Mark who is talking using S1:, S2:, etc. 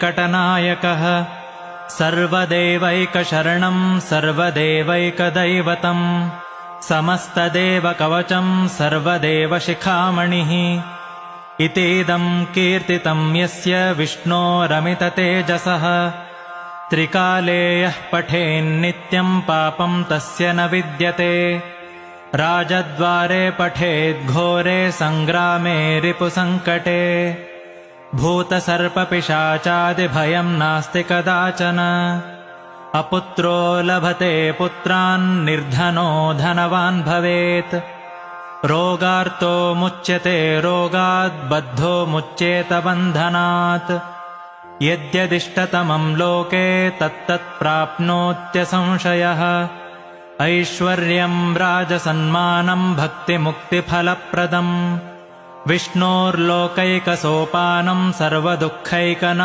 S1: वेङ्कटनायकः सर्वदेवैकशरणं सर्वदेवैकदैवतम् समस्तदेवकवचं सर्वदेवशिखामणिः इतीदं कीर्तितं यस्य विष्णोरमिततेजसः त्रिकाले यः पठेन्नित्यं पापं तस्य न विद्यते राजद्वारे पठेद्घोरे सङ्ग्रामे रिपुसङ्कटे भूतसर्पपिशाचादिभयं नास्ति कदाचन अपुत्रो लभते पुत्रान् निर्धनो धनवान् भवेत् रोगार्तो मुच्यते रोगात् बद्धो मुच्येत बन्धनात् यद्यदिष्टतमं लोके तत्तत् प्राप्नोत्यसंशयः ऐश्वर्यं राजसन्मानं भक्तिमुक्तिफलप्रदम् विष्णोर्लोकैकसोपानं सर्वदुःखैकनाशनम्